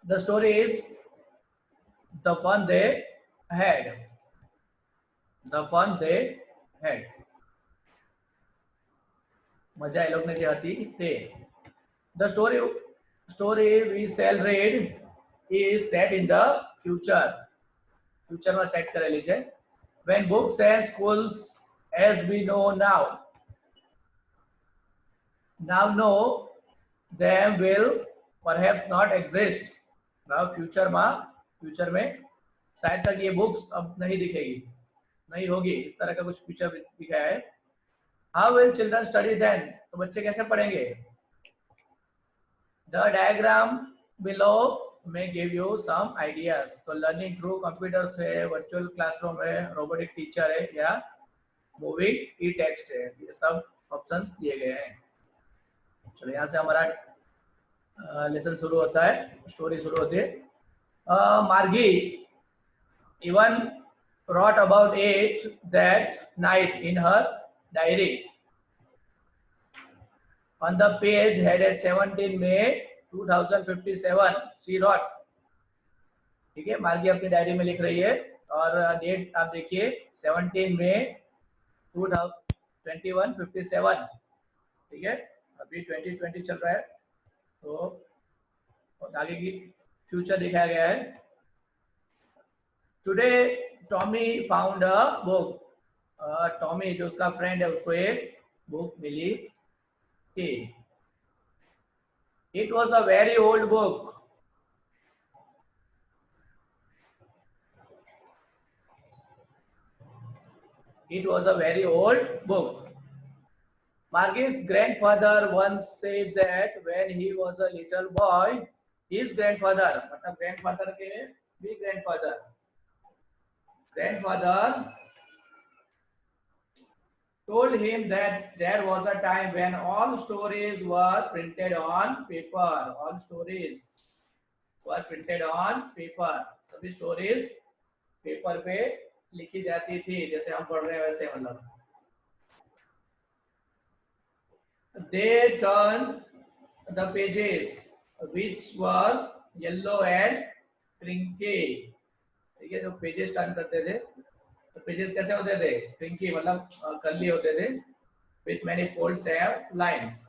The story is the fun they had. The fun they had. मजा ये लोग ने जो हती ते. The story we shall read is set in the future. Future में set करेली છે. When books and schools as we know now know them will perhaps not exist. Now future में शायद तक ये बुक्स अब नहीं दिखेगी, नहीं होगी, इस तरह का कुछ फ्यूचर दिखाया है. How will children study then? तो बच्चे कैसे पढ़ेंगे? The diagram below may give you some ideas. तो learning through computers है, virtual classroom है, robotic teacher है या moving e-text है, ये सब ऑप्शंस दिए गए हैं. चलो यहाँ से हमारा लेसन शुरू होता है, स्टोरी शुरू होती है. मार्गी even wrote about it that night in her diary. On the page headed 17 May 2057, she wrote. ठीक है, मार्गी अपनी डायरी में लिख रही है और डेट आप देखिए 17 मई 2021-57. ठीक है, अभी 2020 चल रहा है तो आगे की फ्यूचर दिखाया गया है. Today Tommy found a book. Tommy जो उसका फ्रेंड है उसको एक बुक मिली थी. It was a very old book. It was a very old book. Margie's grandfather once said that when he was a little boy, his grandfather, मतलब grandfather के भी grandfather told him that there was a time when all stories were printed on paper. All stories were printed on paper. सभी stories paper पे लिखी जाती थी, जैसे हम पढ़ रहे हैं वैसे. मतलब they turned the pages which were yellow and crinky. ठीक है, जो पेजेस टर्न करते थे तो पेजेस कैसे होते थे? क्रिंकी मतलब कर्ली होते थे, with many folds and lines.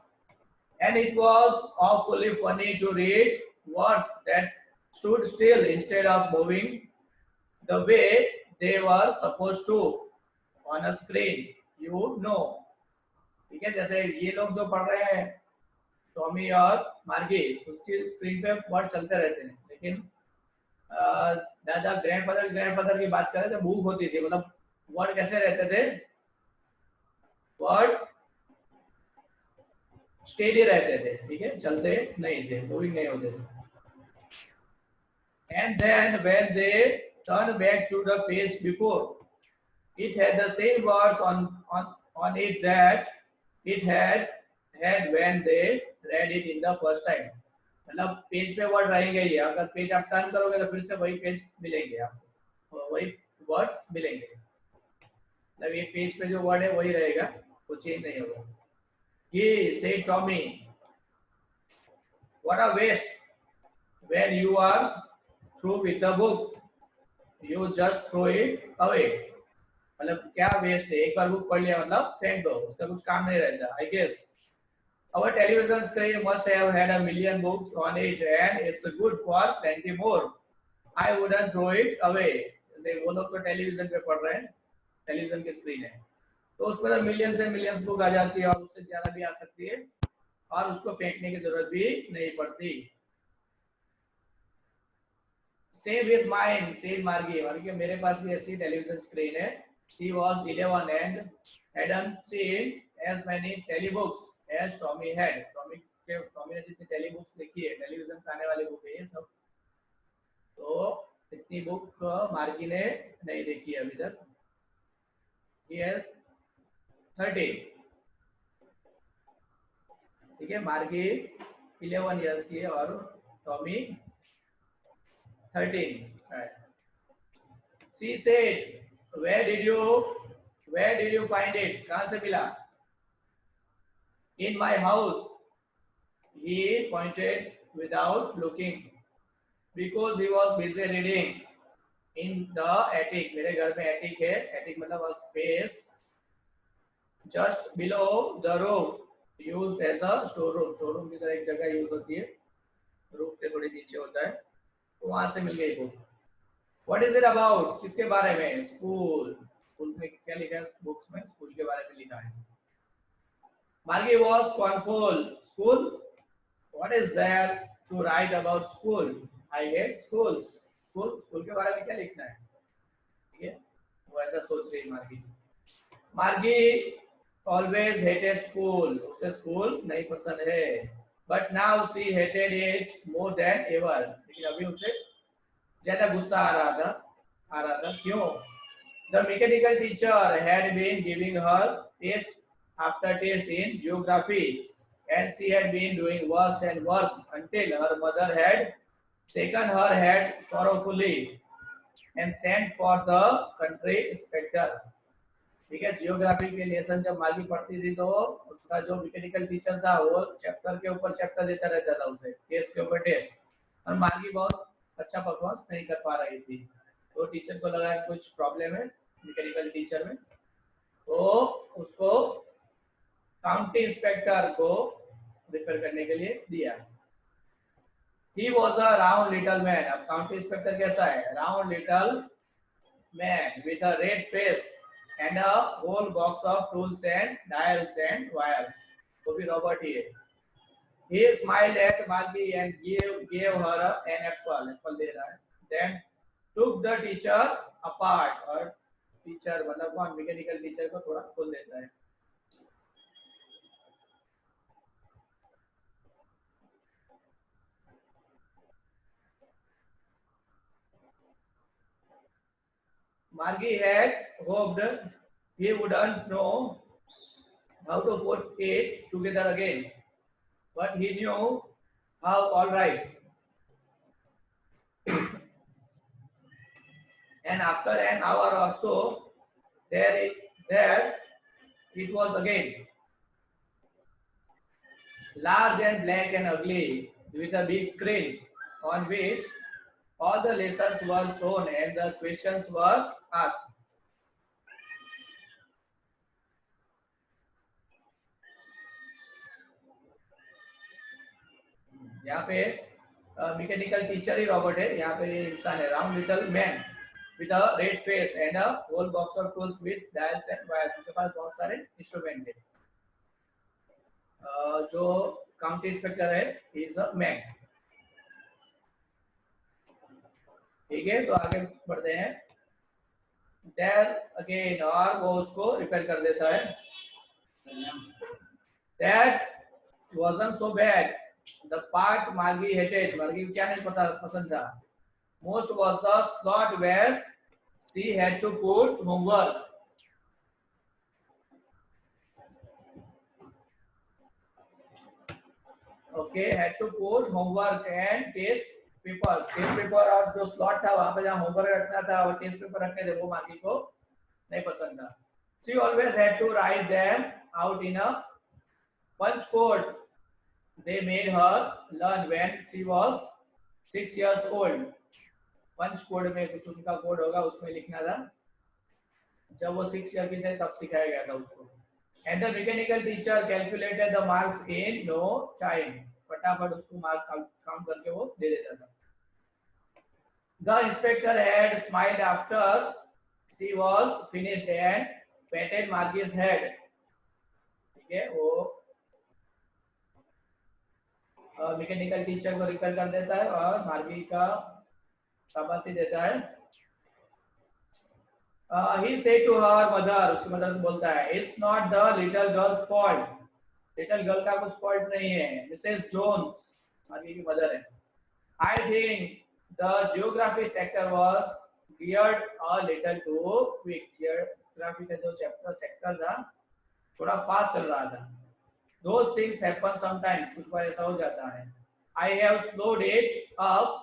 And it was awfully funny to read words that stood still instead of moving the way they were supposed to on a screen, you know. ठीक है, जैसे ये लोग जो पढ़ रहे हैं टॉमी और मार्गी, उसकी स्क्रीन पे वर्ड चलते रहते हैं, लेकिन दादा ग्रैंडफादर की बात करें तो मूव होती थी. मतलब वर्ड कैसे रहते थे? वर्ड स्टेडी रहते थे. ठीक है, चलते नहीं थे, मूविंग नहीं होते थे. And then when they turned back to the page before, it had the same words on it that it had when they read it in the first time. मतलब पेज पे वर्ड रहेंगे ही, अगर page आप turn करोगे तो फिर से वही पेज मिलेंगे आपको, वही वर्ड्स मिलेंगे. मतलब ये पेज पे जो वर्ड है वही रहेगा, वो चेंज नहीं होगा. He said Tommy, what a waste. When you are through with the book, you just throw it away. मतलब क्या वेस्ट है, एक बार बुक पढ़ लिया मतलब फेंक दो, उसका कुछ काम नहीं रहता. I guess our television screen must have had a million books on it and it's good for plenty more. I wouldn't throw it away. जैसे वो लोग तो टेलीविजन पे पढ़ रहे हैं, टेलीविजन की स्क्रीन है तो उसमें तो मिलियन से मिलियंस बुक आ जाती है और उससे ज्यादा भी आ सकती है और उसको फेंकने की जरूरत भी नहीं पड़ती. Same with mine, said Margie. Margie, मेरे पास भी ऐसी टेलीविजन स्क्रीन है. She was 11 and hadn't seen as many telebooks as Tommy had. Tommy ने जितनी टेलीबुक्स देखी है, टेलीविजन पे आने वाली बुक है ये सब, तो इतनी बुक मार्गी ने नहीं देखी है अभी तक. He has 13. ठीक है, मार्गी 11 इयर्स की है और Tommy 13. She said, where did you find it? कहाँ से मिला? In my house. He pointed without looking. because he was busy reading in the attic. मेरे घर में attic है, attic मतलब a space just below the roof used as a storeroom. storeroom की तरह एक जगह यूज होती है, रूफ के थोड़ी नीचे होता है, तो वहां से मिल गई book. What is it about? किसके बारे में? स्कूल. स्कूल में क्या लिखा है? बुक्स में स्कूल के बारे में लिखा है. Margie was scornful. School? What is there to write about school? I hate schools. School के बारे में क्या लिखना है? ठीक है, वो ऐसा सोच रही मार्गी. मार्गी always hated school. उसे स्कूल नहीं पसंद है. But now she hated it more than ever. लेकिन अभी उसे ज्यादा गुस्सा आ रहा था. क्यों? The mechanical teacher had been giving her test after test in geography, and she had been doing worse and worse until her mother had shaken her head sorrowfully and sent for the country inspector. ठीक है, geography के lesson जब मार्गी पढ़ती थी तो उसका जो मैकेनिकल टीचर था वो चैप्टर के ऊपर चैप्टर देता रहता था उसे, टेस्ट के ऊपर टेस्ट, और मार्गी बहुत अच्छा परफॉर्मेंस नहीं कर पा रही थी. तो टीचर को लगा कि कुछ प्रॉब्लम है मैकेनिकल टीचर में, तो उसको काउंटी इंस्पेक्टर को रिपेयर करने के लिए दिया. He was a round little man. अब काउंटी इंस्पेक्टर कैसा है? Round little man with a red face and a whole box of tools and dials and wires. वो भी रॉबर्ट ही है. He smiled at Margie and gave her an apple. Apple दे रहा है. Then took the teacher apart. और teacher मतलब कौन? Mechanical teacher को थोड़ा खोल देता है. Margie had hoped he wouldn't know how to put it together again, but he knew how. All right. And after an hour or so, there it was again, large and black and ugly, with a big screen on which all the lessons were shown and the questions were asked. यहाँ पे mechanical teacher ही Robert है, यहाँ पे इंसान है. Round little man with a red face and a whole box of tools with dials and wires. उसके पास बहुत सारे इंस्ट्रूमेंट है. जो काउंटी इंस्पेक्टर है, ही इज अ मैन. ठीक है, तो आगे बढ़ते हैं. देयर अगेन, और वो उसको रिपेयर कर देता है. That wasn't so bad. The part Margie hated, Margie को क्या नहीं पसंद था? Most was the slot where she had to put homework. Okay, had to put homework and test papers. Test paper और जो slot था वहाँ पे जहाँ homework रखना था और test paper रखने थे, वो Margie को नहीं पसंद था. She always had to write them out in a punch code they made her learn when she was 6 years old. Punch code में कुछ उनका कोड होगा, उसमें लिखना था. जब वो 6 ईयर की थे तब सिखाया गया था उसको. And the mechanical teacher calculated the marks in no time. फटाफट उसको मार्क काउंट करके वो दे देता था. The inspector had smiled after she was finished and patted Margie's head. ठीक है, वो मैकेनिकल टीचर को रिपेयर कर देता है और मार्गी का शाबाशी देता है. He said to her mother, उसकी मदर को बोलता है, it's not the little girl's fault. Little girl का कुछ फॉल्ट नहीं है. मिसेस जोन्स, मार्गी की मदर है. I think the geography sector was geared a little too quick. Geography का जो चैप्टर सेक्टर था थोड़ा फास्ट चल रहा था. Those things happen sometimes. कुछ बार ऐसा हो जाता है. I have slowed it up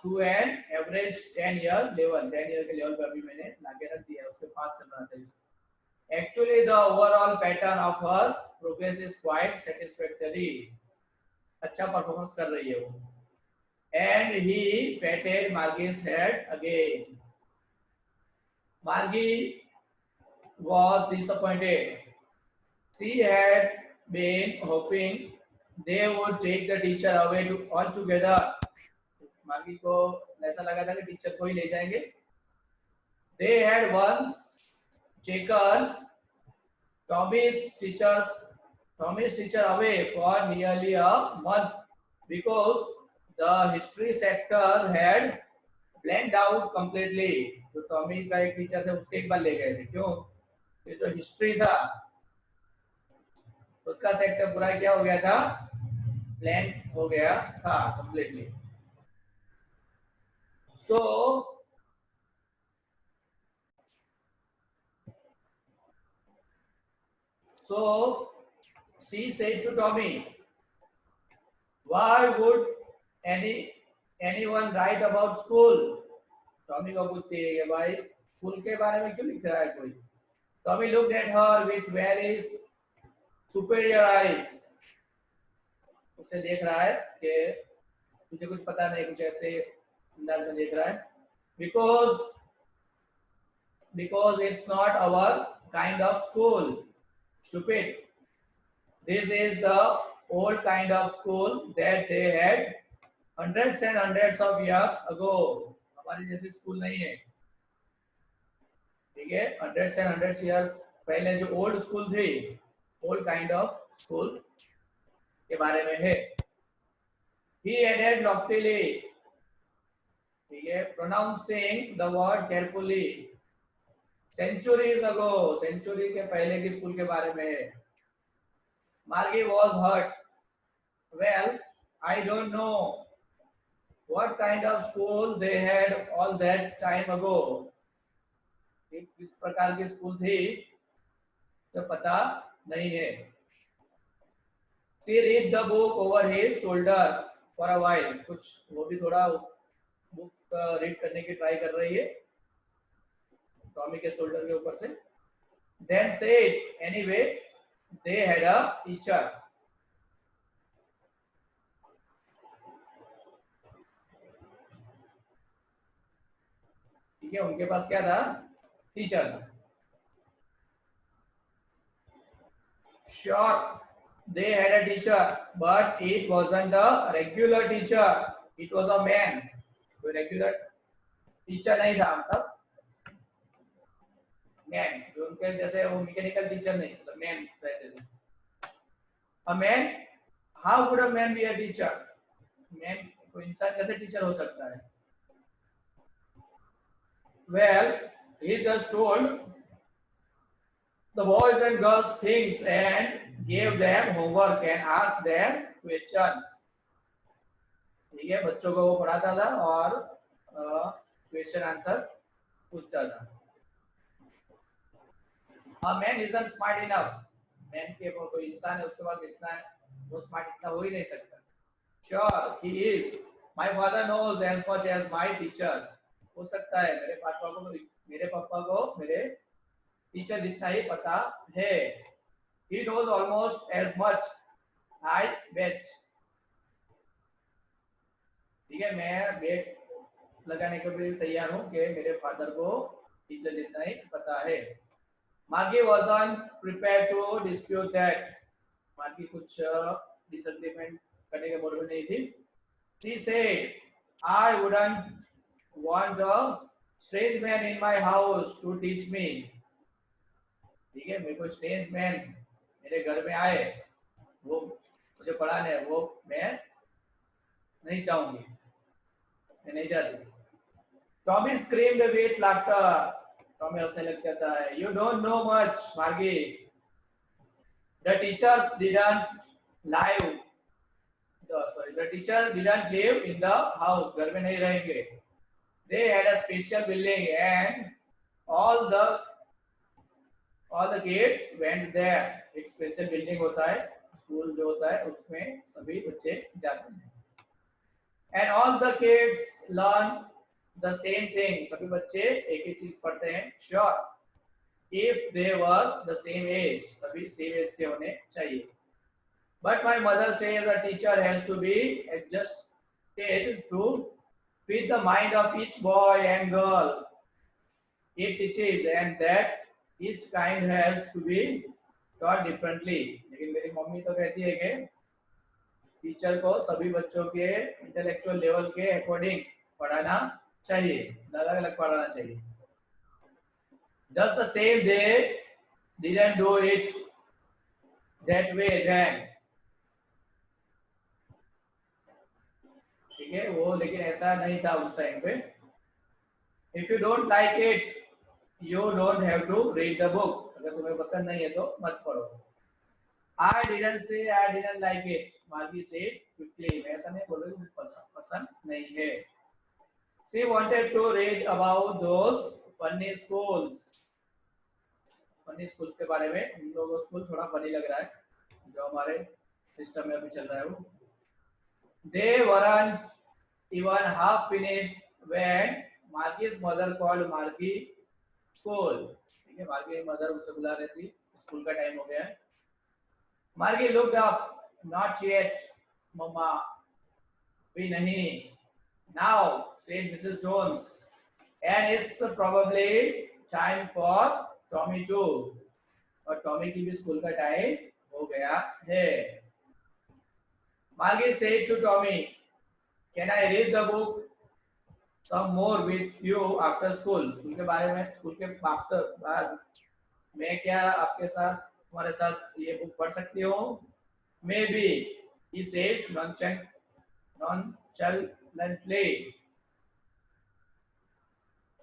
to an average 10-year level. 10 year के लेवल पर अभी मैंने लाके रख दिया, उसके पास चल रहा था. Actually, the overall pattern of her progress is quite satisfactory. अच्छा परफॉर्मेंस कर रही है वो. and he patted Margie's head again. Margie was disappointed. She had been hoping they would take the teacher away to altogether. मार्गी को ऐसा लगा था कि टीचर को ही ले जाएंगे. They had once taken Tommy's teacher away for nearly a month because the history sector had blanked out completely. जो टॉमी का एक टीचर थे उसके एक बार ले गए थे. क्यों? ये जो हिस्ट्री था उसका सेक्टर पूरा क्या हो गया था? ब्लैंक हो गया था completely. So she said to Tommy, "Why would anyone write about school?" Tommy को पूछती है कि भाई स्कूल के बारे में क्यों लिख रहा है कोई. Tommy looked at her with very superior eyes. उसे देख रहा है कि तुझे कुछ पता नहीं, कुछ ऐसे अंदाज में देख रहा है. Because it's not our kind of school. Stupid. This is the old kind of school that they had hundreds and hundreds of years ago. हमारी जैसी स्कूल नहीं है, ठीक है. hundreds and hundreds years पहले जो ओल्ड स्कूल थी, old kind of school के बारे में है. He added loftily, ठीक है, pronouncing the word carefully. Centuries ago, century के पहले की स्कूल के बारे में है. Margie was hurt. Well, I don't know what kind of school they had all that time ago. किस प्रकार की स्कूल थी तो पता नहीं है. She read the book over his shoulder for a while. कुछ वो भी थोड़ा बुक रीड करने की ट्राई कर रही है टॉमी के शोल्डर के ऊपर से. Then said, anyway, they had a teacher. ठीक है, उनके पास क्या था? टीचर था. Sure, they had a teacher, but it wasn't a regular teacher. It was a man. कोई रेगुलर टीचर नहीं था, मतलब मैन, जो उनके जैसे वो मैकेनिकल टीचर नहीं, मतलब मैन रहते थे. A man? How could a man be a teacher? Man कोई इंसान कैसे टीचर हो सकता है? Well, he just told the boys and girls things and gave them homework and asked them questions. ठीक है, बच्चों को वो पढ़ाता था और क्वेश्चन आंसर पूछता था. A man isn't smart enough. Man के कोई इंसान है उसके पास इतना वो स्मार्ट इतना हो ही नहीं सकता. Sure, he is. My father knows as much as my teacher. हो सकता है मेरे पापा को मेरे टीचर जितना ही पता है. He knows almost as much. I bet. ठीक है, मैं बेट लगाने को भी तैयार हूँ कि मेरे फादर को टीचर जितना ही पता है. Margie wasn't prepared to dispute that. Margie कुछ disagreement करने के मूड में नहीं थी. She said, I wouldn't want a strange man in my house to teach me. ठीक है, मेरे को strange man मेरे घर में आए वो मुझे पढ़ाने, वो मैं नहीं चाहूंगी, मैं नहीं चाहती. Tommy screamed with laughter. Tommy हंसने लग जाता है. You don't know much, Margie. The teachers didn't live. The teacher didn't live in the house. घर में नहीं रहेंगे. They had a special building and all the kids went there. एक special building होता है, स्कूल जो होता है उसमें सभी बच्चे जाते हैं. And all the kids learn the same thing. सभी बच्चे एक ही चीज पढ़ते हैं. Sure, if they were the same age, सभी same age के होने चाहिए. But my mother says a teacher has to be to feed the mind of each boy and girl it teaches, and that each kind has to be taught differently. लेकिन मेरी mummy तो कहती है कि teacher को सभी बच्चों के इंटेलेक्चुअल लेवल के अकॉर्डिंग पढ़ाना चाहिए, अलग अलग पढ़ाना चाहिए. Just the same they didn't do it that way then. ठीक है, वो लेकिन ऐसा नहीं था उस टाइम पे. If you don't like it, you don't have to read the book. अगर तुम्हें पसंद नहीं है तो मत पढ़ो. I didn't say I didn't like it. Margie said quickly. मैं ऐसा नहीं बोल रही मुझे पसंद नहीं है. She wanted to read about those funny schools. Funny school के बारे में. उन लोगों को स्कूल थोड़ा फनी लग रहा है जो हमारे सिस्टम में अभी चल रहा है वो. They weren't even half finished when Margie's mother called Margie school. ठीक है, Margie की मदर उसे बुला रही थी, स्कूल का टाइम हो गया है. Margie looked up. Not yet, Mama. भी नहीं. Now, said Mrs. Jones. And it's probably time for Tommy too. और टॉमी की भी स्कूल का टाइम हो गया है. Margie said to Tommy, "Can I read the book some more with you after school?" School के बारे में, स्कूल के बाद मैं क्या आपके साथ, तुम्हारे साथ ये बुक पढ़ सकती हूँ? Maybe, he said nonchalantly,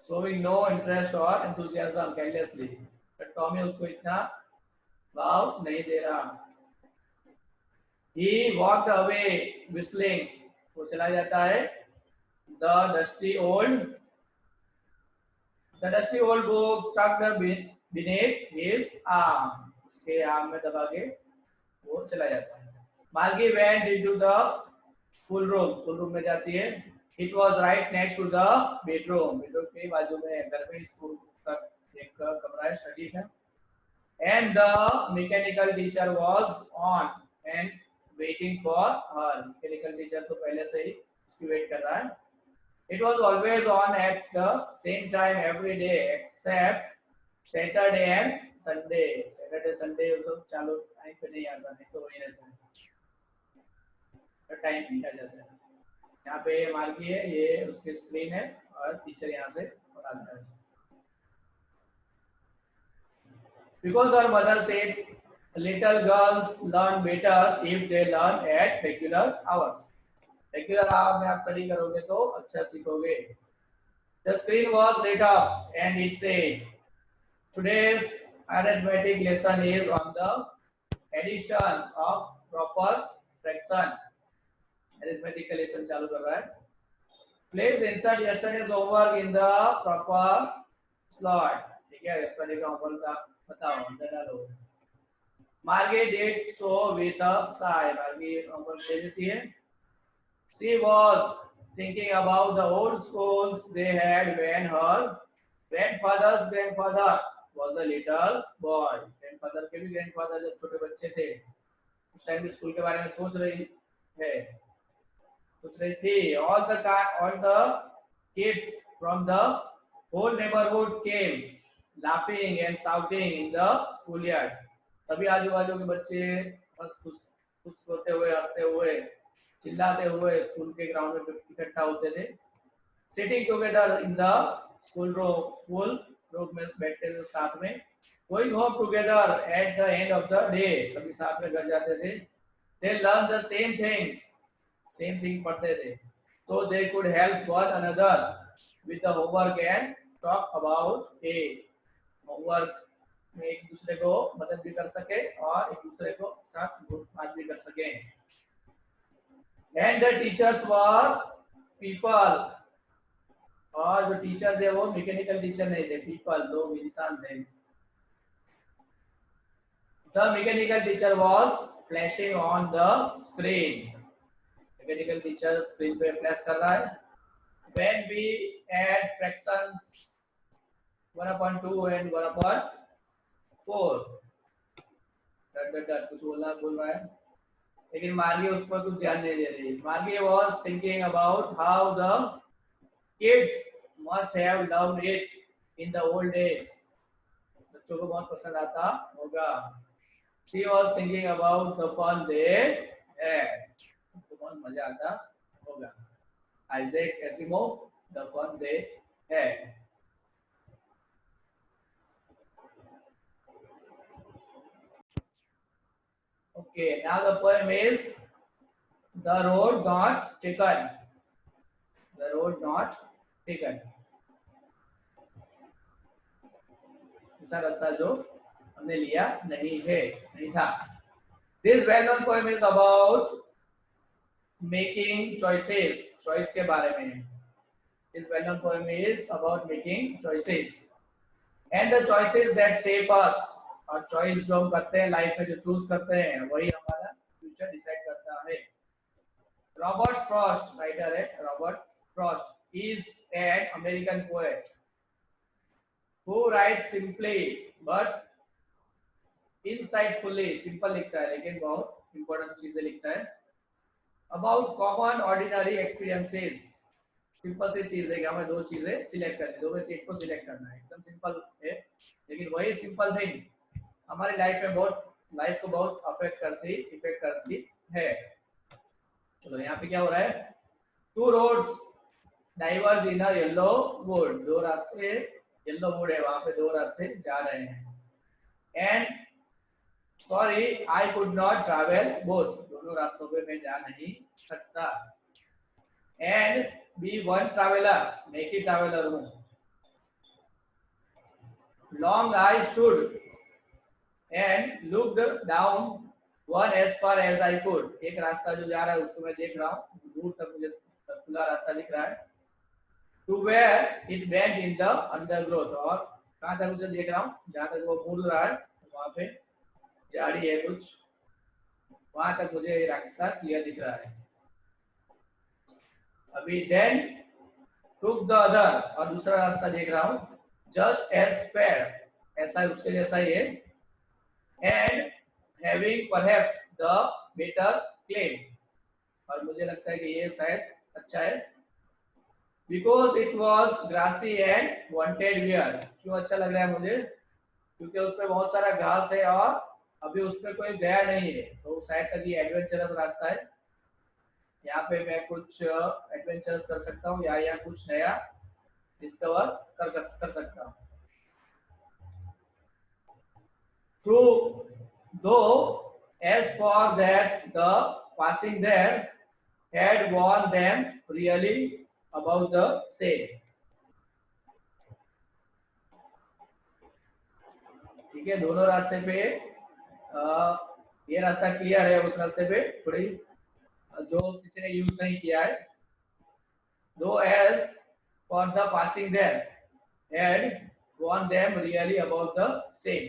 showing no interest or enthusiasm carelessly. But Tommy उसको इतना भाव नहीं दे रहा. He walked away whistling. वो चला जाता है. The dusty old book tucked beneath his arm. उसके आर्म में दबा के वो चला जाता है. Margie went into the school room में जाती है. It was right next to the bedroom. Bedroom के बाजू में, घर में स्कूल का एक कमरा है, स्टडी है. And the mechanical teacher was on and waiting for her. Mechanical teacher तो पहले से ही उसकी वेट कर रहा है. It was always on at the same time every day except Saturday and Sunday. Saturday Sunday वो सब चालू टाइम पे नहीं आता, नहीं तो वही रहता है, टाइम नहीं आ जाता है. यहाँ पे मार्गी है, ये उसकी स्क्रीन है और टीचर यहाँ से पढ़ाता है. Because her mother said little girls learn better if they learn at regular hours. Regular hour में आप स्टडी करोगे तो अच्छा सीखोगे. The screen was lit up and it said, "Today's arithmetic lesson is on the addition of proper fraction." Arithmetic का lesson चालू कर रहा है. Please insert yesterday's homework in the proper slot. ठीक है, yesterday का homework का बताओ, अंदर डालो. Margie did so with a sigh. Margie homework दे देती है. She was thinking about the old schools they had when her grandfather's grandfather was a little boy. Grandfather के भी grandfather जब छोटे बच्चे थे, उस टाइम भी स्कूल के बारे में सोच रही थी. All the kids from the whole neighborhood came laughing and shouting in the schoolyard. सभी आजू बाजू के बच्चे बस खुश होते हुए, हंसते हुए, चिल्लाते हुए स्कूल के ग्राउंड में इकट्ठा होते थे. Sitting together in the school room में बैठते थे साथ में. Going home together at the end of the day. सभी साथ में घर जाते थे. They learned the same things. Same thing पढ़ते थे. So they could help one another with the homework and talk about it. Homework में एक दूसरे को मदद भी कर सके और एक दूसरे को साथ बात भी कर सके. And the teachers were people. और जो टीचर थे वो मैकेनिकल टीचर नहीं थे, people, लोग, इंसान थे. The mechanical teacher was flashing on the screen. Mechanical teacher screen पे flash कर रहा है. When we add fractions 1/2 and 1/4. कुछ बोल रहा है. लेकिन मार्गी उस पर कुछ ध्यान नहीं दे रही। मार्गी was thinking about how the kids must have loved it in the old days. बच्चों को बहुत पसंद आता होगा। She was thinking about the fun they had. तो बहुत मजा आता होगा। Isaac Asimov, the fun they had. Okay, now the poem is The Road Not Taken. The Road Not Taken. ऐसा रास्ता जो हमने लिया नहीं है, नहीं था। This well-known poem is about making choices. Choice के बारे में। This well-known poem is about making choices. And the choices that shape us. और choice जो हम करते हैं लाइफ में, जो चूज करते हैं, वही हमारा फ्यूचर डिसाइड करता है। रॉबर्ट फ्रॉस्ट राइटर है। Robert Frost is an American poet who writes simply but insightfully. Simple लिखता है लेकिन बहुत इंपॉर्टेंट चीजें लिखता है। About common ordinary experiences. Simple सी चीज है कि हमें दो चीजें सिलेक्ट करनी, दो में से एक को सिलेक्ट करना है। एकदम सिंपल है, लेकिन वही सिंपल थिंग हमारी लाइफ को बहुत इफेक्ट करती है। चलो यहाँ पे क्या हो रहा है? To roads diverge in a yellow would. दो रास्ते, येलो वुड है, वहां पे दो रास्ते जा रहे हैं। And sorry I could not travel both. दोनों रास्तों पे मैं जा नहीं सकता। एंड बी वन ट्रैवलर, मैं एक ही ट्रैवलर हूँ। Long I stood and looked down one as far as I could. एक रास्ता जो जा रहा है उसको मैं देख रहा हूँ, दूर तक मुझे खुला रास्ता दिख रहा है। To where it went in the undergrowth. और कहाँ तक उसे देख रहा हूँ? जहाँ तक वो मुड़ रहा है वहां पे झाड़ी है कुछ, वहां तक मुझे रास्ता क्लियर दिख रहा है। अभी देन टुक द अदर, और दूसरा रास्ता देख रहा हूँ। जस्ट एज फेयर, ऐसा उसके जैसा ही है। And having perhaps the better claim, और मुझे लगता है कि ये शायद अच्छा है। Because it was grassy and wanted wear. क्यों अच्छा लग रहा है मुझे? क्योंकि उसपे बहुत सारा घास है और अभी उसपे कोई गया नहीं है, तो शायद तक ये एडवेंचरस रास्ता है। यहाँ पे मैं कुछ एडवेंचरस कर सकता हूँ या कुछ नया डिस्कवर कर सकता हूँ। True though as for that the passing there had warned them really about the same. ठीक है, दोनों रास्ते पे ये रास्ता क्लियर है, उस रास्ते पे थोड़ी जो किसी ने यूज नहीं किया है। Though as for the passing there had warned them really about the same.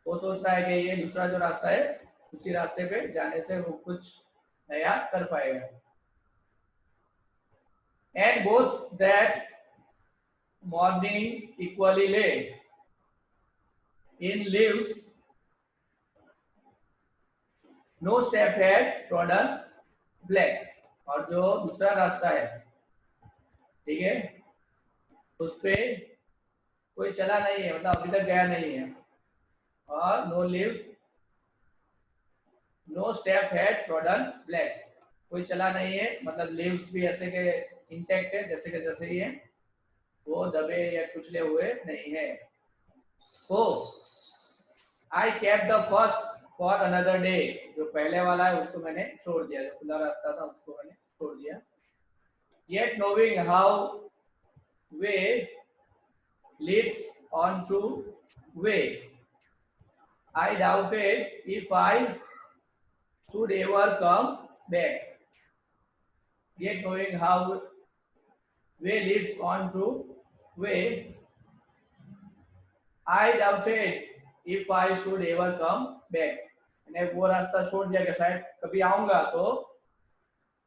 वो सोच रहा है कि ये दूसरा जो रास्ता है उसी रास्ते पे जाने से वो कुछ नया कर पाएगा। And both that morning equally lay in leaves, no step had trodden black. और जो दूसरा रास्ता है, ठीक है, उस पे कोई चला नहीं है, मतलब अभी तक गया नहीं है। और no leaf no step had trodden black, कोई चला नहीं है, मतलब लीव्स भी ऐसे के इंटैक्ट है, जैसे ही है, वो दबे या कुचले हुए नहीं है। तो I kept the first for another day. जो पहले वाला है उसको मैंने छोड़ दिया, जो खुला रास्ता था उसको मैंने छोड़ दिया। Yet नोविंग how way Leeds on two way, I doubted if I should ever come back. Yet knowing how way leads on to way, I doubted if I should ever come back. मैंने वो रास्ता छोड़ दिया कि शायद कभी आऊंगा तो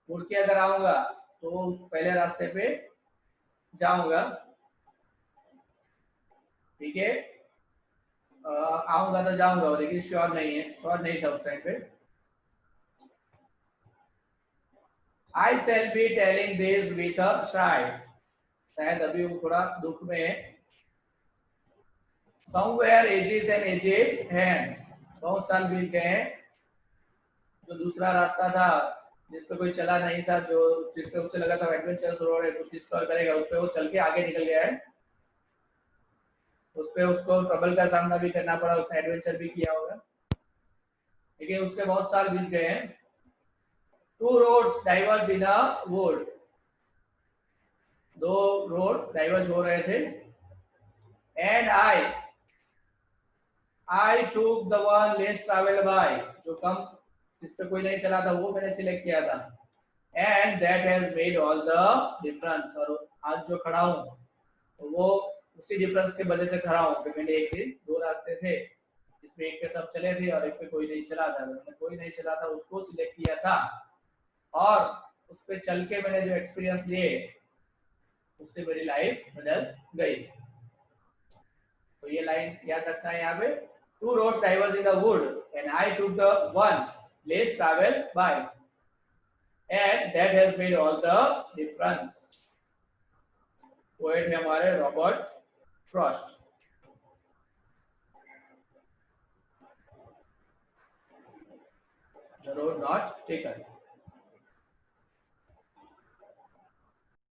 मुड़ के अगर आऊंगा तो पहले रास्ते पे जाऊंगा। ठीक है, आऊंगा तो जाऊंगा, लेकिन श्योर नहीं है, श्योर नहीं था उस टाइम पे। I shall be telling this with a shy, शायद अभी वो थोड़ा दुख में है। Somewhere ages and ages hands, बहुत साल बीत गए हैं। जो दूसरा रास्ता था जिस पे कोई चला नहीं था, जो जिस पे उसे लगा था एडवेंचरस रोड है, कुछ डिस्कवर करेगा, उस पे वो चल के आगे निकल गया है। उस पे उसको ट्रबल का सामना भी करना पड़ा, उसने एडवेंचर भी किया होगा, लेकिन उसके बहुत साल बीत गए हैं। Two roads diverge in a wood, दो रोड डाइवर्ज हो रहे थे। And I took the one less travelled by, जो कम, जिस पे कोई नहीं चला था, वो मैंने सिलेक्ट किया था। And that has made all the difference, और आज जो खड़ा हूँ तो वो उसी डिफरेंस के वजह से खड़ा हूँ कि मैंने एक दिन, दो रास्ते थे जिसमें एक पे सब चले थे और एक पे कोई नहीं चला था, मैंने कोई नहीं चला था उसको सिलेक्ट किया था, और उस पे चल के मैंने जो एक्सपीरियंस लिए उससे मेरी लाइफ बदल गई। तो ये लाइन याद रखना है यहाँ पे, two roads diverge in the wood and I took the one less travel by, and that has made all the difference. Poet है हमारे Robert Frost. The road not taken.